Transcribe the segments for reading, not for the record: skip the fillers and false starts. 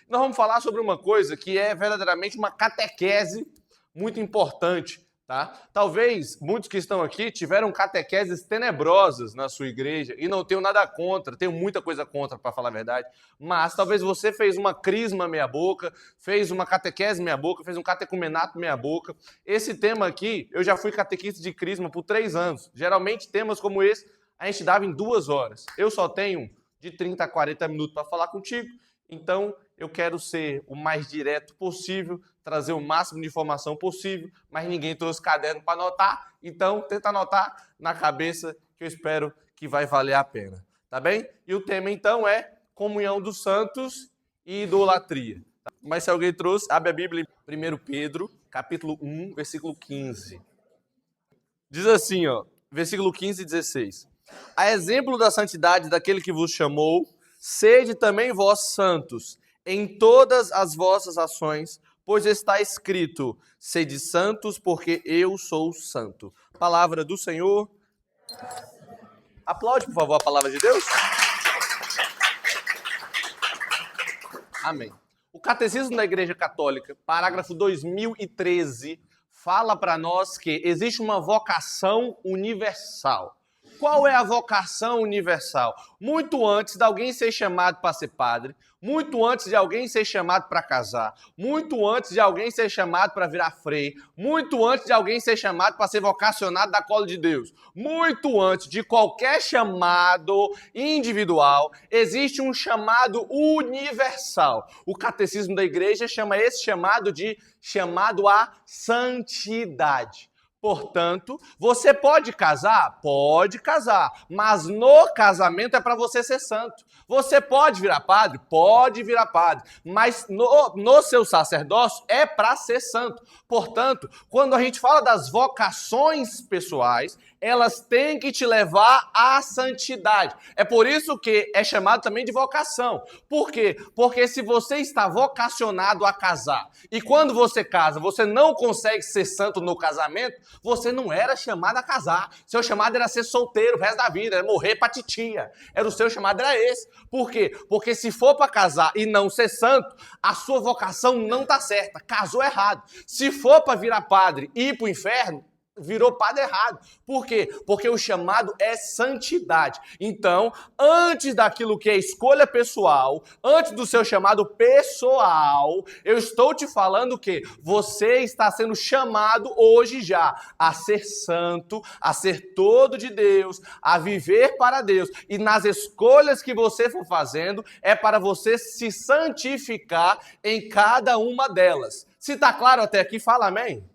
Nós vamos falar sobre uma coisa que é verdadeiramente uma catequese muito importante, tá? Talvez muitos que estão aqui tiveram catequeses tenebrosas na sua igreja e não tenho nada contra, tenho muita coisa contra, para falar a verdade, mas talvez você fez uma crisma meia boca, fez uma catequese meia boca, fez um catecumenato meia boca. Esse tema aqui, eu já fui catequista de crisma por 3 anos. Geralmente temas como esse a gente dava em 2 horas. Eu só tenho de 30 a 40 minutos para falar contigo, então eu quero ser o mais direto possível, trazer o máximo de informação possível, mas ninguém trouxe caderno para anotar, então tenta anotar na cabeça que eu espero que vai valer a pena, tá bem? E o tema então é comunhão dos santos e idolatria. Mas se alguém trouxe, abre a Bíblia em 1 Pedro, capítulo 1, versículo 15. Diz assim, ó, versículo 15 e 16. A exemplo da santidade daquele que vos chamou, sede também vós santos em todas as vossas ações, pois está escrito, sede santos porque eu sou santo. Palavra do Senhor. Aplaude, por favor, a palavra de Deus. Amém. O Catecismo da Igreja Católica, parágrafo 2013, fala para nós que existe uma vocação universal. Qual é a vocação universal? Muito antes de alguém ser chamado para ser padre, muito antes de alguém ser chamado para casar, muito antes de alguém ser chamado para virar frei, muito antes de alguém ser chamado para ser vocacionado da cola de Deus, muito antes de qualquer chamado individual, existe um chamado universal. O Catecismo da Igreja chama esse chamado de chamado à santidade. Portanto, você pode casar? Pode casar, mas no casamento é para você ser santo. Você pode virar padre? Pode virar padre, mas no seu sacerdócio é para ser santo. Portanto, quando a gente fala das vocações pessoais, elas têm que te levar à santidade. É por isso que é chamado também de vocação. Por quê? Porque se você está vocacionado a casar e quando você casa, você não consegue ser santo no casamento, você não era chamado a casar. Seu chamado era ser solteiro o resto da vida, era morrer pra titia. Era o seu chamado, era esse. Por quê? Porque se for para casar e não ser santo, a sua vocação não tá certa. Casou errado. Se for para virar padre e ir pro inferno, virou padre errado. Por quê? Porque o chamado é santidade. Então, antes daquilo que é escolha pessoal, antes do seu chamado pessoal, eu estou te falando que você está sendo chamado hoje já a ser santo, a ser todo de Deus, a viver para Deus. E nas escolhas que você for fazendo, é para você se santificar em cada uma delas. Se está claro até aqui, fala amém.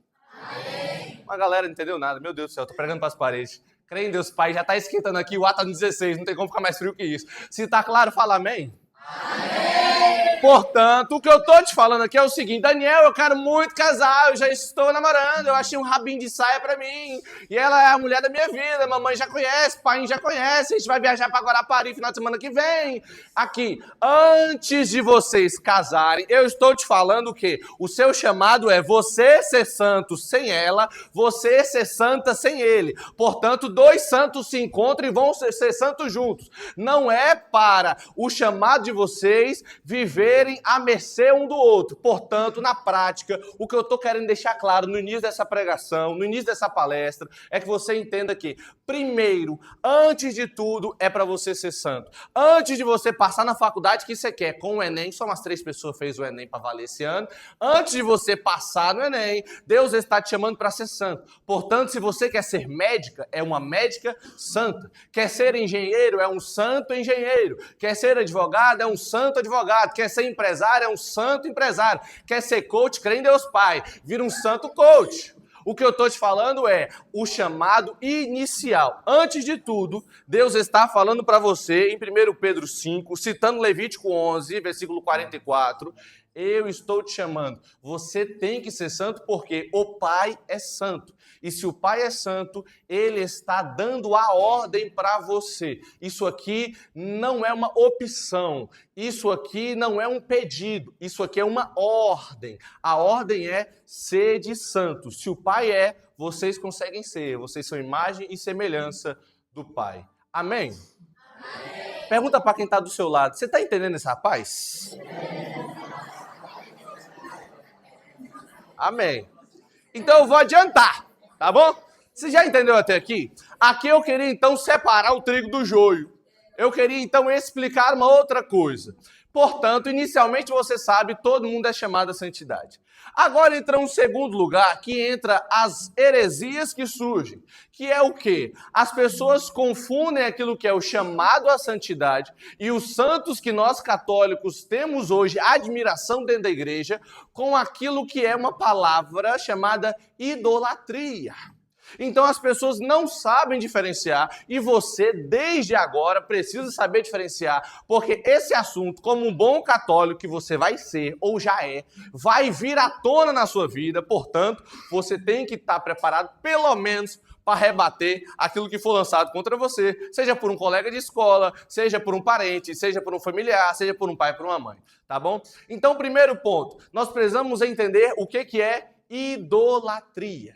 A galera não entendeu nada. Meu Deus do céu, tô pregando para as paredes. Crê em Deus Pai, já tá esquentando aqui, o ar tá no 16, não tem como ficar mais frio que isso. Se tá claro, fala amém. Amém! Portanto, o que eu tô te falando aqui é o seguinte, Daniel, eu quero muito casar, eu já estou namorando, eu achei um rabinho de saia pra mim, e ela é a mulher da minha vida, mamãe já conhece, pai já conhece, a gente vai viajar pra Guarapari final de semana que vem. Aqui, antes de vocês casarem, eu estou te falando que o seu chamado é você ser santo sem ela, você ser santa sem ele. Portanto, 2 santos se encontram e vão ser santos juntos. Não é para o chamado de vocês viverem à mercê um do outro. Portanto, na prática, o que eu estou querendo deixar claro no início dessa pregação, no início dessa palestra, é que você entenda que, primeiro, antes de tudo, é para você ser santo. Antes de você passar na faculdade que você quer, com o Enem, só umas 3 pessoas fez o Enem para valer esse ano, antes de você passar no Enem, Deus está te chamando para ser santo. Portanto, se você quer ser médica, é uma médica santa. Quer ser engenheiro, é um santo engenheiro. Quer ser advogado, é um santo advogado. Quer ser empresário, é um santo empresário. Quer ser coach, crê em Deus Pai, vira um santo coach. O que eu estou te falando é o chamado inicial. Antes de tudo, Deus está falando para você, em 1 Pedro 5, citando Levítico 11, versículo 44, eu estou te chamando. Você tem que ser santo porque o Pai é santo. E se o Pai é santo, Ele está dando a ordem para você. Isso aqui não é uma opção. Isso aqui não é um pedido. Isso aqui é uma ordem. A ordem é sede santo. Se o Pai é, vocês conseguem ser. Vocês são imagem e semelhança do Pai. Amém? Amém. Pergunta para quem está do seu lado. Você está entendendo esse rapaz? Amém. Então eu vou adiantar, tá bom? Você já entendeu até aqui? Aqui eu queria então separar o trigo do joio. Eu queria então explicar uma outra coisa. Portanto, inicialmente você sabe, todo mundo é chamado à santidade. Agora entra um segundo lugar, que entra as heresias que surgem, que é o quê? As pessoas confundem aquilo que é o chamado à santidade e os santos que nós católicos temos hoje, admiração dentro da igreja, com aquilo que é uma palavra chamada idolatria. Então as pessoas não sabem diferenciar e você, desde agora, precisa saber diferenciar, porque esse assunto, como um bom católico que você vai ser ou já é, vai vir à tona na sua vida, portanto, você tem que estar preparado, pelo menos, para rebater aquilo que for lançado contra você, seja por um colega de escola, seja por um parente, seja por um familiar, seja por um pai, por uma mãe, tá bom? Então, primeiro ponto, nós precisamos entender o que é idolatria.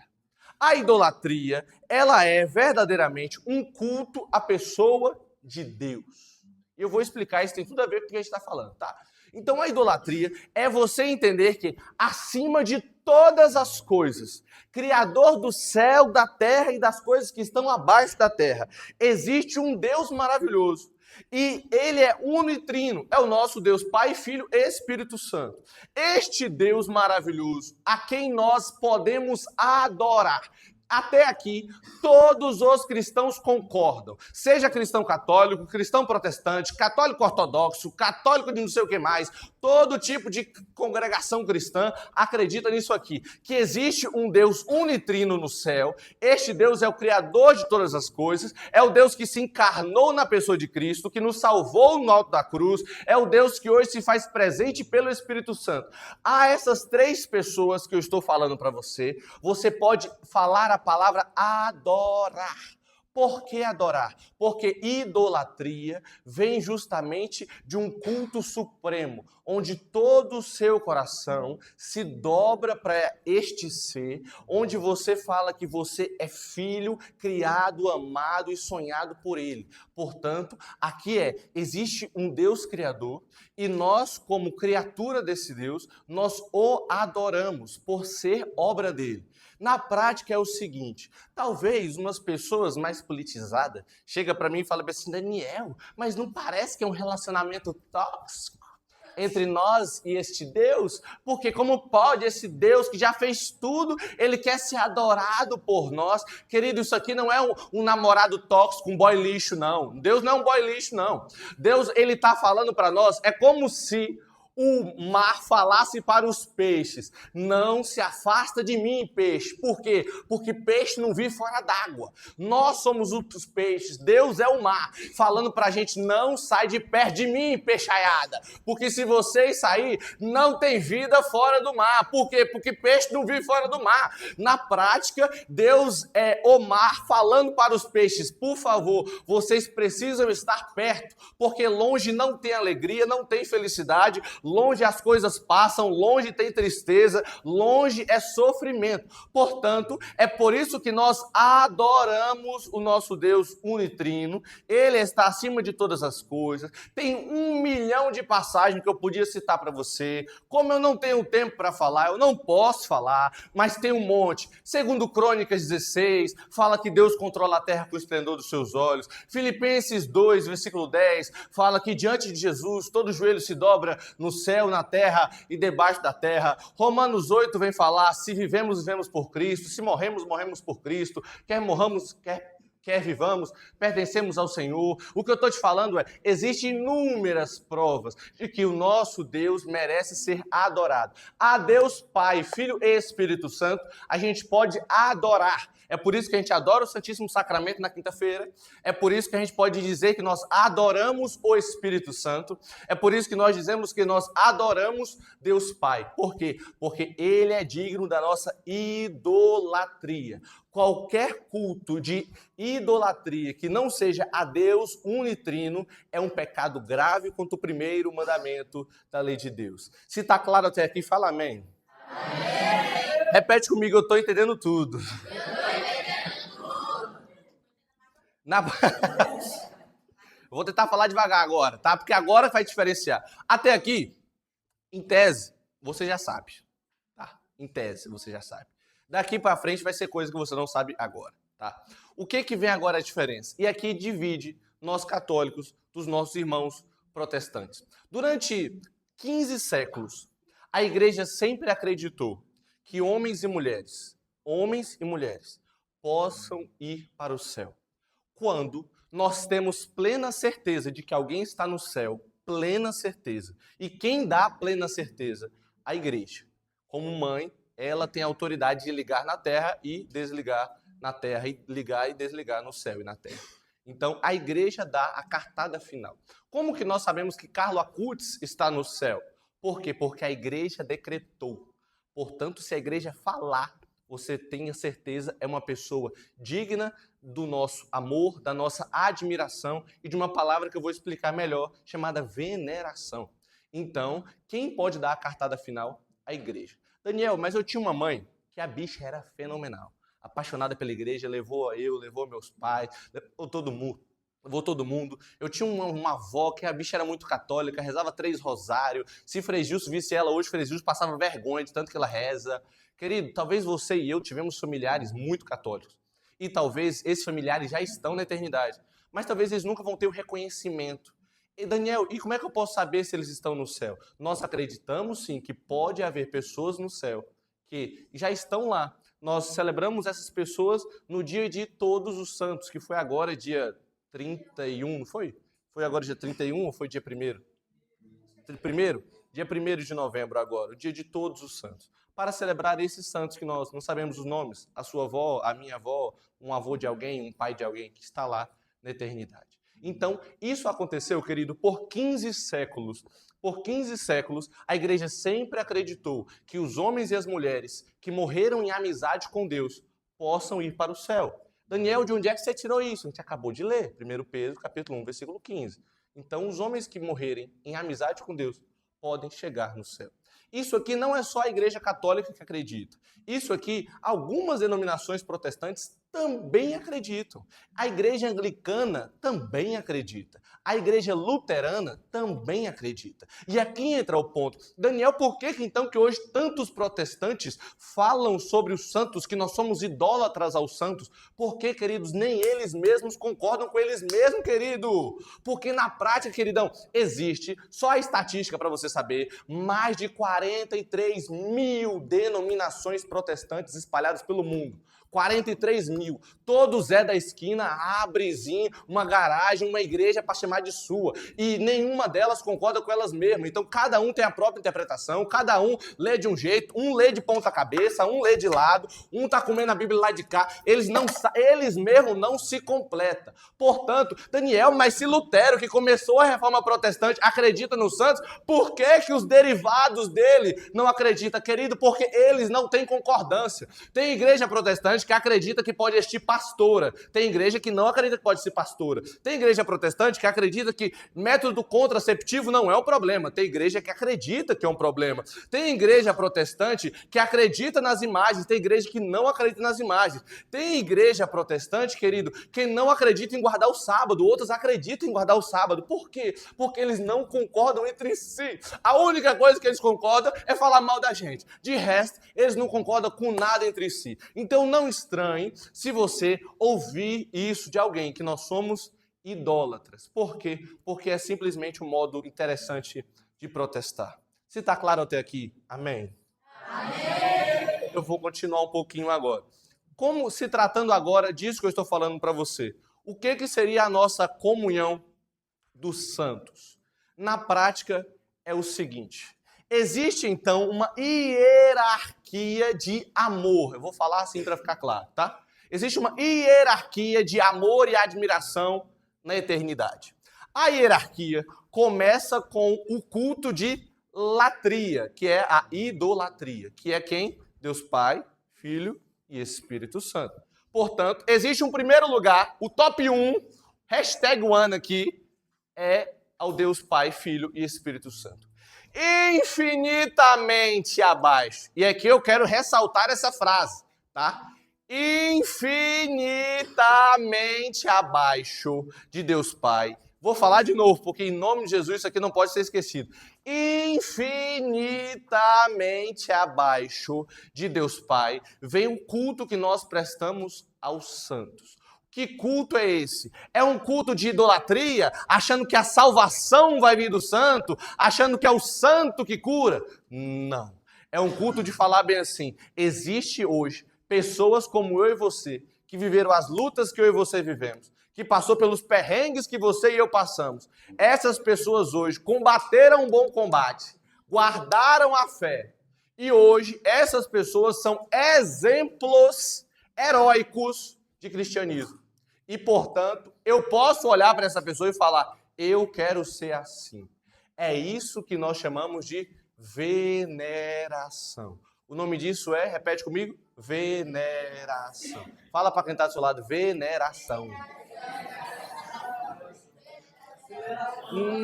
A idolatria, ela é verdadeiramente um culto à pessoa de Deus. E eu vou explicar isso, tem tudo a ver com o que a gente está falando, tá? Então a idolatria é você entender que acima de todas as coisas, Criador do céu, da terra e das coisas que estão abaixo da terra, existe um Deus maravilhoso. E ele é unitrino, é o nosso Deus Pai, Filho e Espírito Santo. Este Deus maravilhoso, a quem nós podemos adorar. Até aqui, todos os cristãos concordam. Seja cristão católico, cristão protestante, católico ortodoxo, católico de não sei o que mais, todo tipo de congregação cristã acredita nisso aqui, que existe um Deus unitrino no céu. Este Deus é o Criador de todas as coisas, é o Deus que se encarnou na pessoa de Cristo, que nos salvou no alto da cruz, é o Deus que hoje se faz presente pelo Espírito Santo. A essas três pessoas que eu estou falando para você, você pode falar a palavra adorar. Por que adorar? Porque idolatria vem justamente de um culto supremo, onde todo o seu coração se dobra para este ser, onde você fala que você é filho, criado, amado e sonhado por ele. Portanto, aqui existe um Deus criador e nós, como criatura desse Deus, nós o adoramos por ser obra dele. Na prática é o seguinte, talvez umas pessoas mais politizadas chegam para mim e falam assim, Daniel, mas não parece que é um relacionamento tóxico entre nós e este Deus? Porque como pode esse Deus que já fez tudo, ele quer ser adorado por nós? Querido, isso aqui não é um namorado tóxico, um boy lixo, não. Deus não é um boy lixo, não. Deus, ele está falando para nós, é como se o mar falasse para os peixes, não se afasta de mim, peixe. Por quê? Porque peixe não vive fora d'água. Nós somos os peixes, Deus é o mar, falando para a gente, não sai de perto de mim, peixaiada. Porque se vocês sair, não tem vida fora do mar. Por quê? Porque peixe não vive fora do mar. Na prática, Deus é o mar falando para os peixes, por favor, vocês precisam estar perto, porque longe não tem alegria, não tem felicidade, longe as coisas passam, longe tem tristeza, longe é sofrimento. Portanto, é por isso que nós adoramos o nosso Deus unitrino. Ele está acima de todas as coisas. Tem 1 milhão de passagens que eu podia citar para você. Como eu não tenho tempo para falar, eu não posso falar, mas tem um monte. Segundo Crônicas 16, fala que Deus controla a terra com o esplendor dos seus olhos. Filipenses 2, versículo 10, fala que diante de Jesus todo joelho se dobra no céu, na terra e debaixo da terra. Romanos 8 vem falar, se vivemos, vivemos por Cristo, se morremos, morremos por Cristo, quer morramos, quer vivamos, pertencemos ao Senhor. O que eu estou te falando existem inúmeras provas de que o nosso Deus merece ser adorado. A Deus Pai, Filho e Espírito Santo, a gente pode adorar. É por isso que a gente adora o Santíssimo Sacramento na quinta-feira. É por isso que a gente pode dizer que nós adoramos o Espírito Santo. É por isso que nós dizemos que nós adoramos Deus Pai. Por quê? Porque Ele é digno da nossa idolatria. Qualquer culto de idolatria que não seja a Deus unitrino é um pecado grave contra o primeiro mandamento da lei de Deus. Se está claro até aqui, fala amém. Amém. Repete comigo, eu estou entendendo tudo. Vou tentar falar devagar agora, tá? Porque agora vai diferenciar. Até aqui, em tese, você já sabe. Tá? Em tese, você já sabe. Daqui para frente vai ser coisa que você não sabe agora, tá? O que vem agora a diferença? E aqui divide nós católicos dos nossos irmãos protestantes. Durante 15 séculos, a igreja sempre acreditou que homens e mulheres, possam ir para o céu. Quando nós temos plena certeza de que alguém está no céu, plena certeza. E quem dá plena certeza? A igreja. Como mãe, ela tem a autoridade de ligar na terra e desligar na terra, e ligar e desligar no céu e na terra. Então, a igreja dá a cartada final. Como que nós sabemos que Carlo Acutis está no céu? Por quê? Porque a igreja decretou. Portanto, se a igreja falar, você tenha certeza, é uma pessoa digna do nosso amor, da nossa admiração e de uma palavra que eu vou explicar melhor, chamada veneração. Então, quem pode dar a cartada final? A igreja. Daniel, mas eu tinha uma mãe que a bicha era fenomenal. Apaixonada pela igreja, levou meus pais, levou todo mundo. Eu tinha uma avó que a bicha era muito católica, rezava 3 rosários. Se Frei Gilson visse ela hoje, Frei Gilson passava vergonha de tanto que ela reza. Querido, talvez você e eu tivemos familiares muito católicos. E talvez esses familiares já estão na eternidade. Mas talvez eles nunca vão ter o reconhecimento. E Daniel, e como é que eu posso saber se eles estão no céu? Nós acreditamos sim que pode haver pessoas no céu que já estão lá. Nós celebramos essas pessoas no dia de Todos os Santos, que foi agora dia 31, não foi? Foi agora dia 31 ou foi dia 1º? Dia 1º de novembro agora, o dia de Todos os Santos. Para celebrar esses santos que nós não sabemos os nomes, a sua avó, a minha avó, um avô de alguém, um pai de alguém que está lá na eternidade. Então, isso aconteceu, querido, por 15 séculos. Por 15 séculos, a igreja sempre acreditou que os homens e as mulheres que morreram em amizade com Deus possam ir para o céu. Daniel, de onde é que você tirou isso? A gente acabou de ler, 1 Pedro, capítulo 1, versículo 15. Então, os homens que morrerem em amizade com Deus podem chegar no céu. Isso aqui não é só a igreja católica que acredita. Isso aqui, algumas denominações protestantes também acreditam. A igreja anglicana também acredita. A igreja luterana também acredita. E aqui entra o ponto. Daniel, por que então que hoje tantos protestantes falam sobre os santos, que nós somos idólatras aos santos? Porque, queridos, nem eles mesmos concordam com eles mesmos, querido. Porque na prática, queridão, existe, só a estatística para você saber, mais de 43 mil denominações protestantes espalhadas pelo mundo. 43 mil. Todo Zé da esquina abrezinho, uma garagem, uma igreja para chamar de sua. E nenhuma delas concorda com elas mesmas. Então cada um tem a própria interpretação, cada um lê de um jeito, um lê de ponta cabeça, um lê de lado, um tá comendo a Bíblia lá de cá. Eles mesmos não se completam. Portanto, Daniel, mas se Lutero, que começou a reforma protestante, acredita nos santos, por que os derivados dele não acreditam? Querido, porque eles não têm concordância. Tem igreja protestante que acredita que pode existir pastora. Tem igreja que não acredita que pode ser pastora. Tem igreja protestante que acredita que método contraceptivo não é um problema. Tem igreja que acredita que é um problema. Tem igreja protestante que acredita nas imagens. Tem igreja que não acredita nas imagens. Tem igreja protestante, querido, que não acredita em guardar o sábado. Outros acreditam em guardar o sábado. Por quê? Porque eles não concordam entre si. A única coisa que eles concordam é falar mal da gente. De resto, eles não concordam com nada entre si. Então não estranhe se você ouvir isso de alguém, que nós somos idólatras. Por quê? Porque é simplesmente um modo interessante de protestar. Se está claro até aqui? Amém? Amém! Eu vou continuar um pouquinho agora. Como se tratando agora disso que eu estou falando para você, o que seria a nossa comunhão dos santos? Na prática, é o seguinte. Existe, então, uma hierarquia de amor. Eu vou falar assim para ficar claro, tá? Existe uma hierarquia de amor e admiração na eternidade. A hierarquia começa com o culto de latria, que é a idolatria, que é quem? Deus Pai, Filho e Espírito Santo. Portanto, existe um primeiro lugar, o top 1, #1 aqui, é ao Deus Pai, Filho e Espírito Santo. Infinitamente abaixo. E aqui eu quero ressaltar essa frase, tá? Infinitamente abaixo de Deus Pai. Vou falar de novo, porque em nome de Jesus isso aqui não pode ser esquecido. infinitamente abaixo de Deus Pai, vem um culto que nós prestamos aos santos. Que culto é esse? É um culto de idolatria, achando que a salvação vai vir do santo, achando que é o santo que cura? Não. É um culto de falar bem assim, existe hoje pessoas como eu e você, que viveram as lutas que eu e você vivemos, que passou pelos perrengues que você e eu passamos. Essas pessoas hoje combateram um bom combate, guardaram a fé. E hoje essas pessoas são exemplos heróicos de cristianismo. E, portanto, eu posso olhar para essa pessoa e falar, eu quero ser assim. É isso que nós chamamos de veneração. O nome disso é, repete comigo, veneração. Fala para quem está do seu lado, veneração.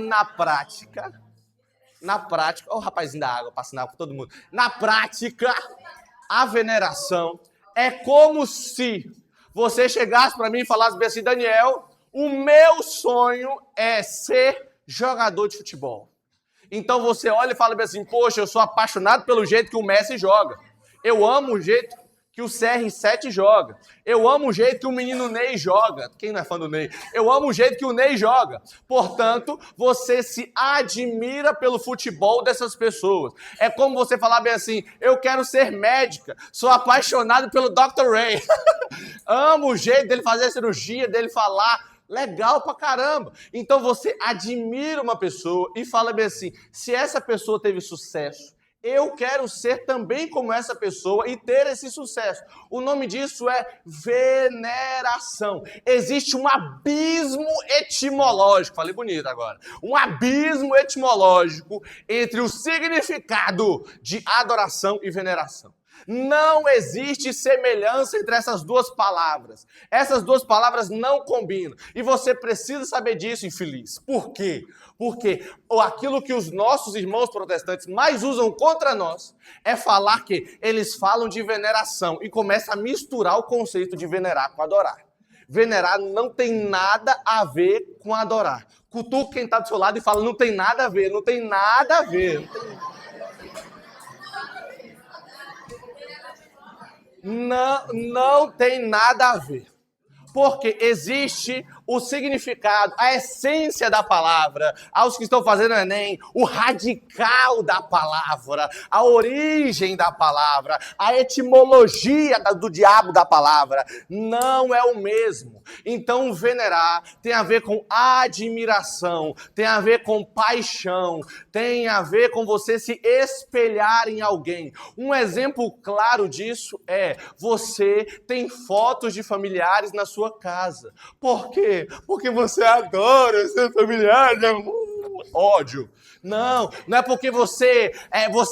Na prática, o rapazinho da água, passando água para todo mundo. Na prática, a veneração é como se você chegasse para mim e falasse bem assim, Daniel, o meu sonho é ser jogador de futebol. Então você olha e fala bem assim, poxa, eu sou apaixonado pelo jeito que o Messi joga. Eu amo o jeito que o CR7 joga. Eu amo o jeito que o menino Ney joga. Quem não é fã do Ney? Eu amo o jeito que o Ney joga. Portanto, você se admira pelo futebol dessas pessoas. É como você falar bem assim, eu quero ser médica, sou apaixonado pelo Dr. Ray. Amo o jeito dele fazer a cirurgia, dele falar. Legal pra caramba. Então você admira uma pessoa e fala bem assim, se essa pessoa teve sucesso, eu quero ser também como essa pessoa e ter esse sucesso. O nome disso é veneração. Existe um abismo etimológico, falei bonito agora, um abismo etimológico entre o significado de adoração e veneração. Não existe semelhança entre essas duas palavras. Essas duas palavras não combinam. E você precisa saber disso, infeliz. Por quê? Porque aquilo que os nossos irmãos protestantes mais usam contra nós é falar que eles falam de veneração e começam a misturar o conceito de venerar com adorar. Venerar não tem nada a ver com adorar. Cutuca quem está do seu lado e fala, não tem nada a ver, não tem nada a ver. Não tem nada a ver. Porque existe o significado, a essência da palavra, aos que estão fazendo Enem, o radical da palavra, a origem da palavra, a etimologia do diabo da palavra, não é o mesmo. Então, venerar tem a ver com admiração, tem a ver com paixão, tem a ver com você se espelhar em alguém. Um exemplo claro disso é, você tem fotos de familiares na sua casa. Por quê? Porque você adora ser familiar, né? Ódio. Não é porque você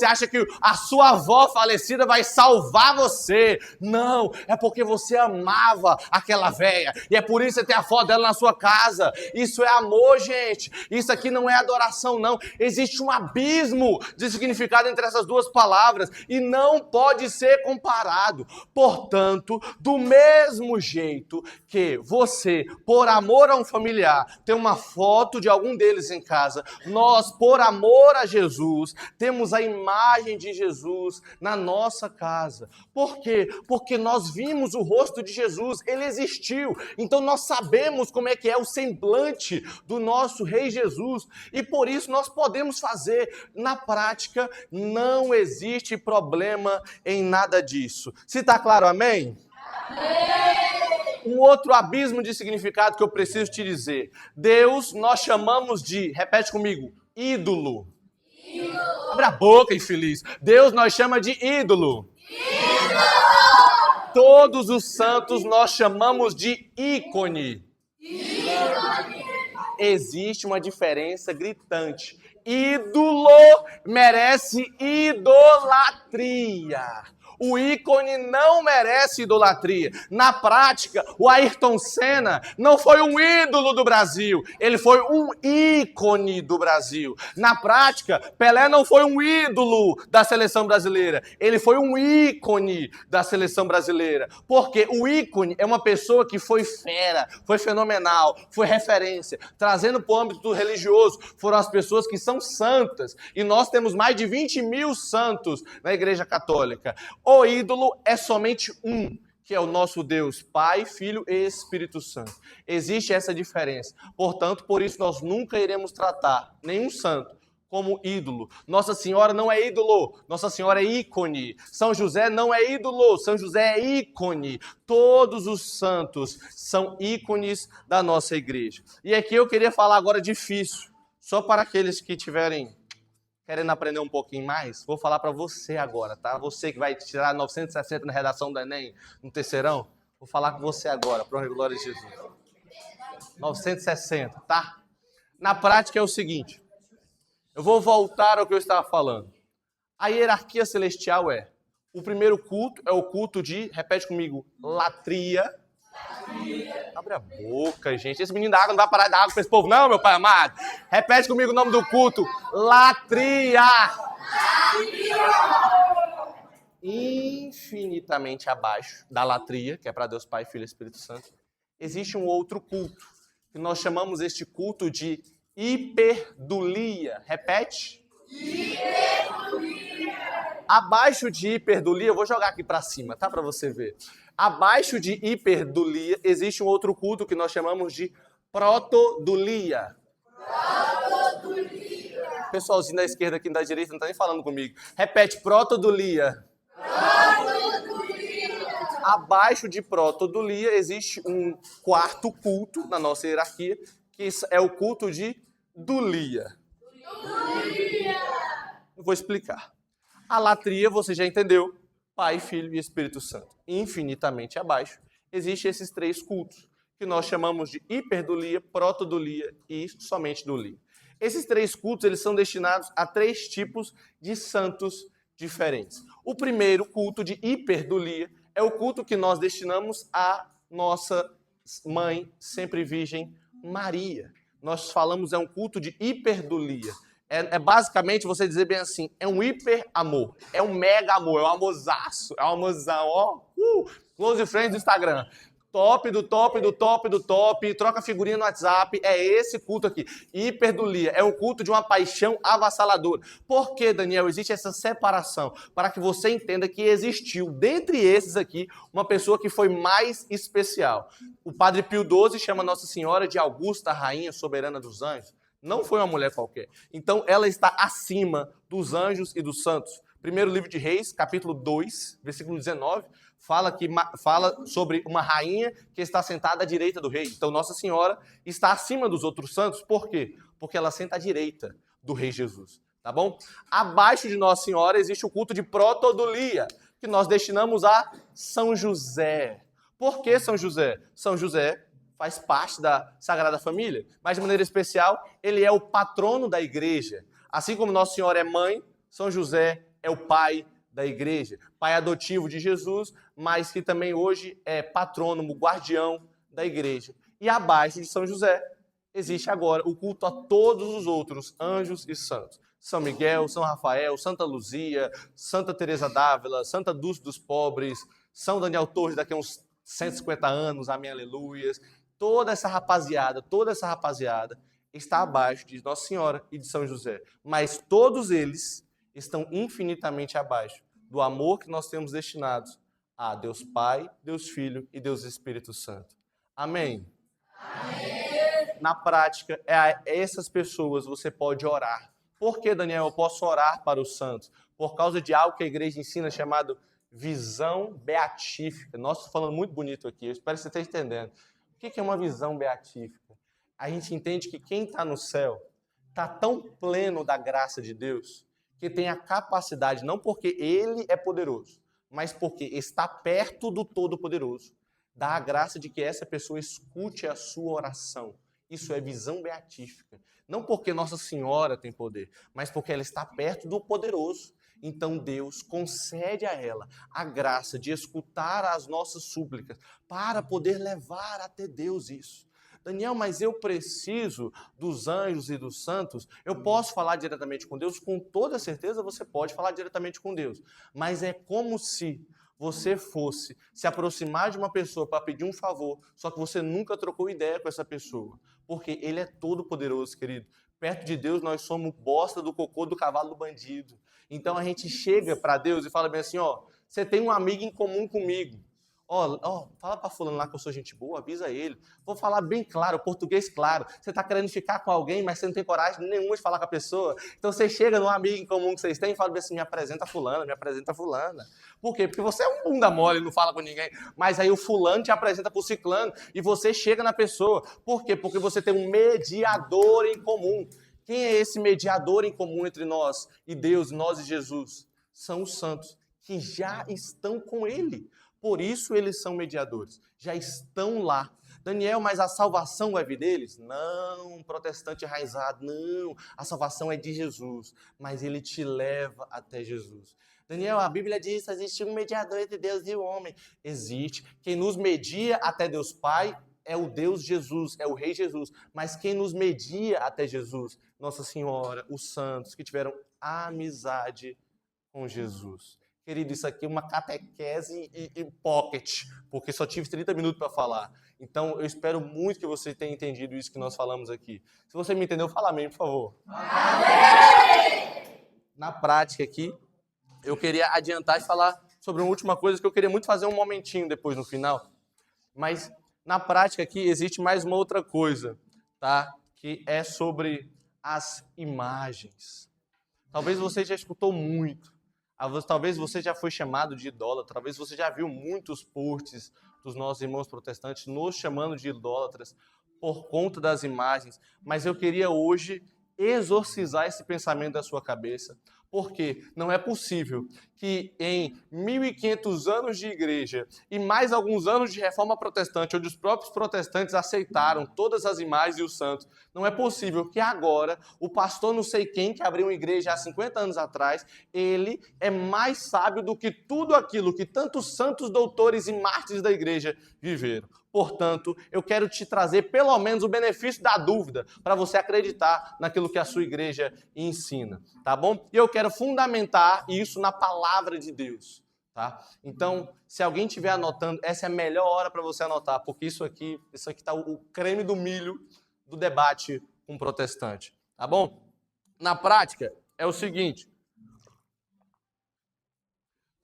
acha que a sua avó falecida vai salvar você. Não, é porque você amava aquela véia. E é por isso que você tem a foto dela na sua casa. Isso é amor, gente. Isso aqui não é adoração, não. Existe um abismo de significado entre essas duas palavras e não pode ser comparado. Portanto, do mesmo jeito que você, por amor a um familiar, tem uma foto de algum deles em casa, nós, por amor a Jesus, temos a imagem de Jesus na nossa casa. Por quê? Porque nós vimos o rosto de Jesus, ele existiu. Então nós sabemos como é que é o semblante do nosso Rei Jesus. E por isso nós podemos fazer. Na prática, não existe problema em nada disso. Se está claro, amém? Um outro abismo de significado que eu preciso te dizer. Deus nós chamamos de, repete comigo, ídolo. Abre a boca, infeliz. Deus nós chama de ídolo. Todos os santos nós chamamos de ícone. Existe uma diferença gritante. Ídolo merece idolatria. O ícone não merece idolatria. Na prática, o Ayrton Senna não foi um ídolo do Brasil, ele foi um ícone do Brasil. Na prática, Pelé não foi um ídolo da seleção brasileira, ele foi um ícone da seleção brasileira. Porque o ícone é uma pessoa que foi fera, foi fenomenal, foi referência. Trazendo para o âmbito religioso, foram as pessoas que são santas. E nós temos mais de 20 mil santos na Igreja Católica. O ídolo é somente um, que é o nosso Deus, Pai, Filho e Espírito Santo. Existe essa diferença. Portanto, por isso nós nunca iremos tratar nenhum santo como ídolo. Nossa Senhora não é ídolo, Nossa Senhora é ícone. São José não é ídolo, São José é ícone. Todos os santos são ícones da nossa igreja. E aqui eu queria falar agora difícil, só para aqueles que tiverem querendo aprender um pouquinho mais, vou falar para você agora, tá? Você que vai tirar 960 na redação do Enem, no terceirão, vou falar com você agora, para a glória de Jesus. 960, tá? Na prática é o seguinte, eu vou voltar ao que eu estava falando. A hierarquia celestial é, o primeiro culto é o culto de, repete comigo, latria. Abre a boca, gente. Esse menino da água não vai parar de dar água para esse povo, não, meu pai amado. Repete comigo o nome do culto. Latria. Infinitamente abaixo da latria, que é para Deus Pai, Filho e Espírito Santo, existe um outro culto, que nós chamamos este culto de hiperdulia. Repete. Hiperdulia. Abaixo de hiperdulia, eu vou jogar aqui para cima, tá? Para você ver. Abaixo de hiperdulia, existe um outro culto que nós chamamos de protodulia. Protodulia. Pessoalzinho da esquerda aqui da direita não está nem falando comigo. Repete, protodulia. Protodulia. Abaixo de protodulia existe um quarto culto na nossa hierarquia, que é o culto de dulia. Dulia. Eu vou explicar. A latria, você já entendeu. Pai, Filho e Espírito Santo. Infinitamente abaixo, existem esses três cultos, que nós chamamos de hiperdulia, protodulia e somente dulia. Esses três cultos, eles são destinados a três tipos de santos diferentes. O primeiro culto de hiperdulia é o culto que nós destinamos à nossa mãe, sempre virgem, Maria. Nós falamos, é um culto de hiperdulia. É basicamente você dizer bem assim, é um hiper amor, é um mega amor, é um amorzaço, é um amorzão, ó, close friends do Instagram, top do top do top do top, troca figurinha no WhatsApp, é esse culto aqui, hiperdulia, é um culto de uma paixão avassaladora. Por que, Daniel, existe essa separação? Para que você entenda que existiu, dentre esses aqui, uma pessoa que foi mais especial. O Padre Pio XII chama Nossa Senhora de Augusta, Rainha Soberana dos Anjos. Não foi uma mulher qualquer. Então, ela está acima dos anjos e dos santos. Primeiro livro de Reis, capítulo 2, versículo 19, fala sobre uma rainha que está sentada à direita do rei. Então, Nossa Senhora está acima dos outros santos. Por quê? Porque ela senta à direita do rei Jesus. Tá bom? Abaixo de Nossa Senhora existe o culto de protodulia, que nós destinamos a São José. Por que São José? São José faz parte da Sagrada Família, mas de maneira especial, ele é o patrono da igreja. Assim como Nossa Senhora é mãe, São José é o pai da igreja, pai adotivo de Jesus, mas que também hoje é patrônomo, guardião da igreja. E abaixo de São José, existe agora o culto a todos os outros anjos e santos. São Miguel, São Rafael, Santa Luzia, Santa Teresa d'Ávila, Santa Dulce dos Pobres, São Daniel Torres, daqui a uns 150 anos, amém, aleluias. Toda essa rapaziada está abaixo de Nossa Senhora e de São José. Mas todos eles estão infinitamente abaixo do amor que nós temos destinados a Deus Pai, Deus Filho e Deus Espírito Santo. Amém? Amém. Na prática, essas pessoas você pode orar. Por que, Daniel, eu posso orar para os santos? Por causa de algo que a igreja ensina chamado visão beatífica. Nossa, estou falando muito bonito aqui, eu espero que você esteja entendendo. O que é uma visão beatífica? A gente entende que quem está no céu está tão pleno da graça de Deus que tem a capacidade, não porque ele é poderoso, mas porque está perto do Todo-Poderoso, dá a graça de que essa pessoa escute a sua oração. Isso é visão beatífica. Não porque Nossa Senhora tem poder, mas porque ela está perto do Poderoso. Então Deus concede a ela a graça de escutar as nossas súplicas para poder levar até Deus isso. Daniel, mas eu preciso dos anjos e dos santos. Eu posso falar diretamente com Deus? Com toda certeza você pode falar diretamente com Deus. Mas é como se você fosse se aproximar de uma pessoa para pedir um favor, só que você nunca trocou ideia com essa pessoa. Porque Ele é todo poderoso, querido. Perto de Deus nós somos bosta do cocô do cavalo do bandido. Então a gente chega para Deus e fala bem assim, ó, você tem um amigo em comum comigo. Fala para fulano lá que eu sou gente boa, avisa ele. Vou falar bem claro, português claro. Você está querendo ficar com alguém, mas você não tem coragem nenhuma de falar com a pessoa. Então você chega num amigo em comum que vocês têm e fala bem assim, me apresenta fulana, me apresenta fulana. Por quê? Porque você é um bunda mole, não fala com ninguém. Mas aí o fulano te apresenta pro ciclano e você chega na pessoa. Por quê? Porque você tem um mediador em comum. Quem é esse mediador em comum entre nós e Deus, nós e Jesus? São os santos, que já estão com Ele. Por isso eles são mediadores, já estão lá. Daniel, mas a salvação vai vir deles? Não, protestante enraizado, não. A salvação é de Jesus, mas Ele te leva até Jesus. Daniel, a Bíblia diz que existe um mediador entre Deus e o homem. Existe. Quem nos media até Deus Pai é o Deus Jesus, é o Rei Jesus. Mas quem nos media até Jesus? Nossa Senhora, os santos que tiveram amizade com Jesus. Querido, isso aqui é uma catequese e pocket, porque só tive 30 minutos para falar. Então, eu espero muito que você tenha entendido isso que nós falamos aqui. Se você me entendeu, fala amém, por favor. Amém! Na prática aqui, eu queria adiantar e falar sobre uma última coisa que eu queria muito fazer um momentinho depois no final. Mas, na prática aqui, existe mais uma outra coisa, tá? Que é sobre as imagens. Talvez você já escutou muito. Talvez você já foi chamado de idólatra, talvez você já viu muitos posts dos nossos irmãos protestantes nos chamando de idólatras por conta das imagens, mas eu queria hoje exorcizar esse pensamento da sua cabeça, porque não é possível que em 1.500 anos de igreja e mais alguns anos de reforma protestante, onde os próprios protestantes aceitaram todas as imagens e os santos, não é possível que agora o pastor não sei quem que abriu uma igreja há 50 anos atrás, ele é mais sábio do que tudo aquilo que tantos santos doutores e mártires da igreja viveram. Portanto, eu quero te trazer pelo menos o benefício da dúvida para você acreditar naquilo que a sua igreja ensina, tá bom? E eu quero fundamentar isso na palavra de Deus, tá? Então, se alguém estiver anotando, essa é a melhor hora para você anotar, porque isso aqui está o creme do milho do debate com o protestante, tá bom? Na prática, é o seguinte,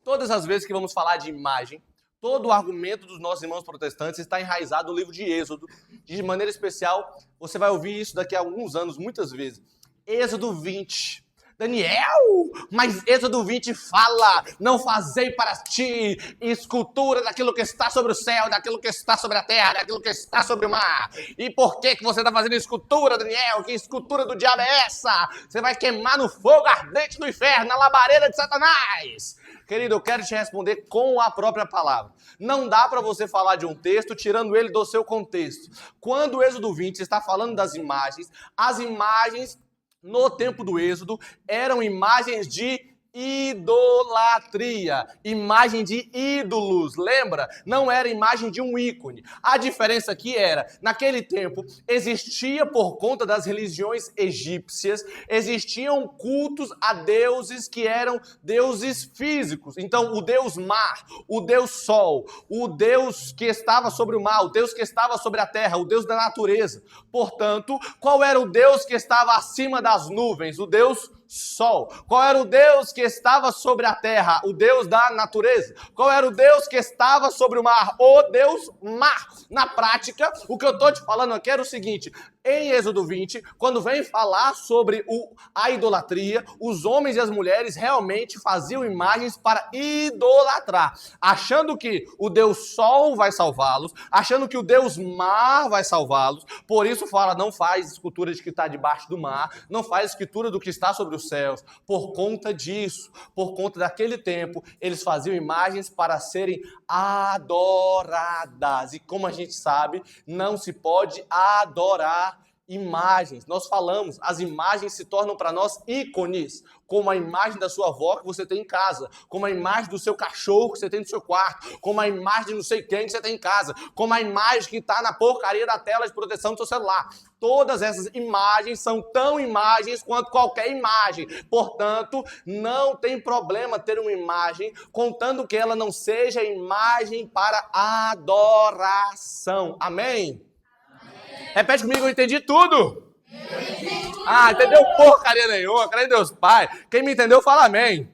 todas as vezes que vamos falar de imagem, todo o argumento dos nossos irmãos protestantes está enraizado no livro de Êxodo. De maneira especial, você vai ouvir isso daqui a alguns anos, muitas vezes. Êxodo 20. Daniel, mas Êxodo 20 fala, não fazei para ti escultura daquilo que está sobre o céu, daquilo que está sobre a terra, daquilo que está sobre o mar. E por que você está fazendo escultura, Daniel? Que escultura do diabo é essa? Você vai queimar no fogo ardente do inferno, na labareda de Satanás. Querido, eu quero te responder com a própria palavra. Não dá para você falar de um texto tirando ele do seu contexto. Quando o Êxodo 20 está falando das imagens, as imagens no tempo do Êxodo eram imagens de idolatria, imagem de ídolos, lembra? Não era imagem de um ícone. A diferença aqui era, naquele tempo, existia por conta das religiões egípcias, existiam cultos a deuses que eram deuses físicos. Então, o deus mar, o deus sol, o deus que estava sobre o mar, o deus que estava sobre a terra, o deus da natureza. Portanto, qual era o deus que estava acima das nuvens? O deus sol. Qual era o Deus que estava sobre a terra? O Deus da natureza. Qual era o Deus que estava sobre o mar? O Deus mar. Na prática, o que eu estou te falando aqui era o seguinte, em Êxodo 20, quando vem falar sobre a idolatria, os homens e as mulheres realmente faziam imagens para idolatrar, achando que o Deus sol vai salvá-los, achando que o Deus mar vai salvá-los. Por isso fala, não faz escultura de que está debaixo do mar, não faz escultura do que está sobre os céus. Por conta disso, por conta daquele tempo, eles faziam imagens para serem adoradas. E como a gente sabe, não se pode adorar imagens. Nós falamos, as imagens se tornam para nós ícones, como a imagem da sua avó que você tem em casa, como a imagem do seu cachorro que você tem no seu quarto, como a imagem de não sei quem que você tem em casa, como a imagem que está na porcaria da tela de proteção do seu celular. Todas essas imagens são tão imagens quanto qualquer imagem. Portanto, não tem problema ter uma imagem, contanto que ela não seja imagem para adoração. Amém? Repete comigo, eu entendi tudo. Entendeu porcaria nenhuma, creio em Deus Pai. Quem me entendeu, fala amém.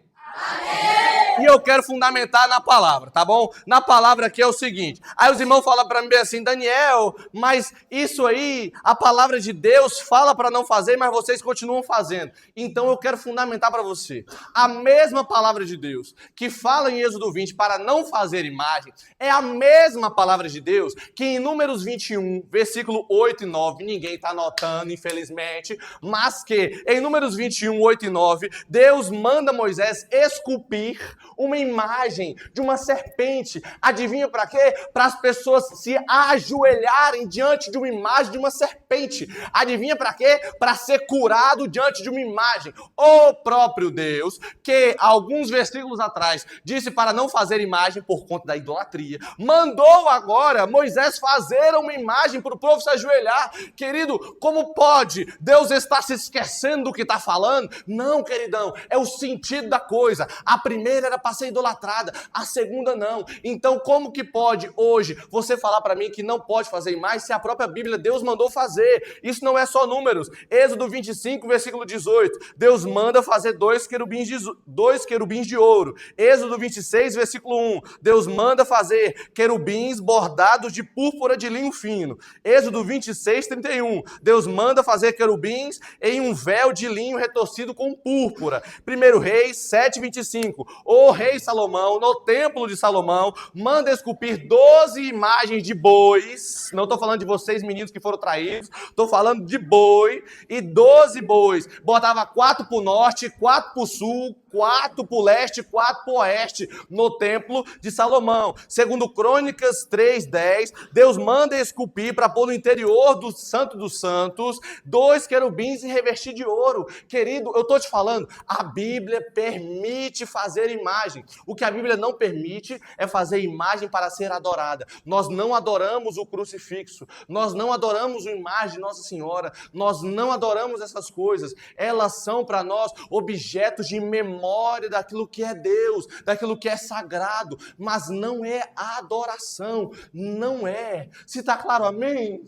E eu quero fundamentar na palavra, tá bom? Na palavra aqui é o seguinte. Aí os irmãos falam para mim assim, Daniel, mas isso aí, a palavra de Deus fala para não fazer, mas vocês continuam fazendo. Então eu quero fundamentar para você. A mesma palavra de Deus que fala em Êxodo 20 para não fazer imagem, é a mesma palavra de Deus que em Números 21, versículo 8 e 9, ninguém está anotando, infelizmente, mas que em Números 21, 8 e 9, Deus manda Moisés esculpir uma imagem de uma serpente. Adivinha para quê? Para as pessoas se ajoelharem diante de uma imagem de uma serpente. Adivinha para quê? Para ser curado diante de uma imagem. O próprio Deus, que alguns versículos atrás disse para não fazer imagem por conta da idolatria, mandou agora Moisés fazer uma imagem para o povo se ajoelhar. Querido, como pode? Deus está se esquecendo do que está falando? Não, queridão, é o sentido da coisa. A primeira era para ser idolatrada, a segunda não. Então como que pode hoje você falar para mim que não pode fazer mais se a própria Bíblia Deus mandou fazer? Isso não é só Números. Êxodo 25, versículo 18. Deus manda fazer dois querubins de ouro. Êxodo 26, versículo 1. Deus manda fazer querubins bordados de púrpura de linho fino. Êxodo 26, 31. Deus manda fazer querubins em um véu de linho retorcido com púrpura. 1 Reis 7, 25. O rei Salomão, no templo de Salomão, manda esculpir 12 imagens de bois. Não estou falando de vocês, meninos que foram traídos. Estou falando de boi. E 12 bois. Botava 4 para o norte, 4 para o sul, 4 para o leste, 4 para o oeste, no templo de Salomão. Segundo Crônicas 3:10, Deus manda esculpir para pôr no interior do Santo dos Santos 2 querubins e revestir de ouro. Querido, eu estou te falando, a Bíblia permite fazer imagem. O que a Bíblia não permite é fazer imagem para ser adorada. Nós não adoramos o crucifixo, nós não adoramos a imagem de Nossa Senhora, nós não adoramos essas coisas. Elas são para nós objetos de memória daquilo que é Deus, daquilo que é sagrado, mas não é adoração, não é. Se está claro, amém?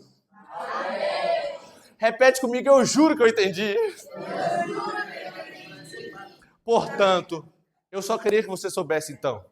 Amém. Repete comigo, eu juro que eu entendi. Portanto, eu só queria que você soubesse então,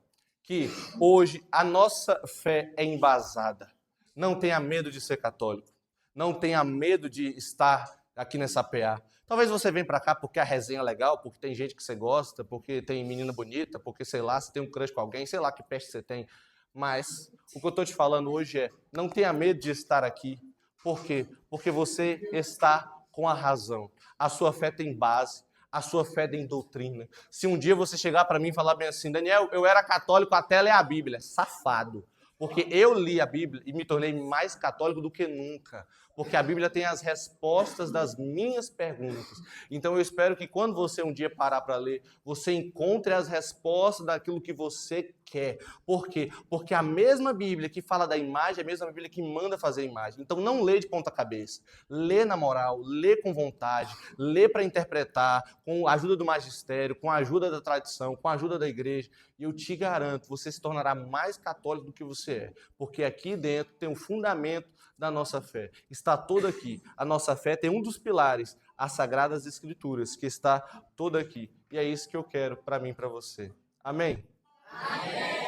que hoje a nossa fé é embasada. Não tenha medo de ser católico, não tenha medo de estar aqui nessa PA. Talvez você venha para cá porque a resenha é legal, porque tem gente que você gosta, porque tem menina bonita, porque, sei lá, você tem um crush com alguém, sei lá que peste você tem. Mas o que eu estou te falando hoje é, não tenha medo de estar aqui. Por quê? Porque você está com a razão. A sua fé tem base, a sua fé tem doutrina. Se um dia você chegar para mim e falar bem assim, Daniel, eu era católico até ler a Bíblia. Safado. Porque eu li a Bíblia e me tornei mais católico do que nunca. Porque a Bíblia tem as respostas das minhas perguntas. Então eu espero que quando você um dia parar para ler, você encontre as respostas daquilo que você quer. Por quê? Porque a mesma Bíblia que fala da imagem é a mesma Bíblia que manda fazer a imagem. Então não lê de ponta cabeça. Lê na moral, lê com vontade, lê para interpretar, com a ajuda do magistério, com a ajuda da tradição, com a ajuda da igreja. E eu te garanto, você se tornará mais católico do que você é. Porque aqui dentro tem um fundamento da nossa fé. Está todo aqui. A nossa fé tem um dos pilares, as Sagradas Escrituras, que está toda aqui. E é isso que eu quero para mim e para você. Amém? Amém.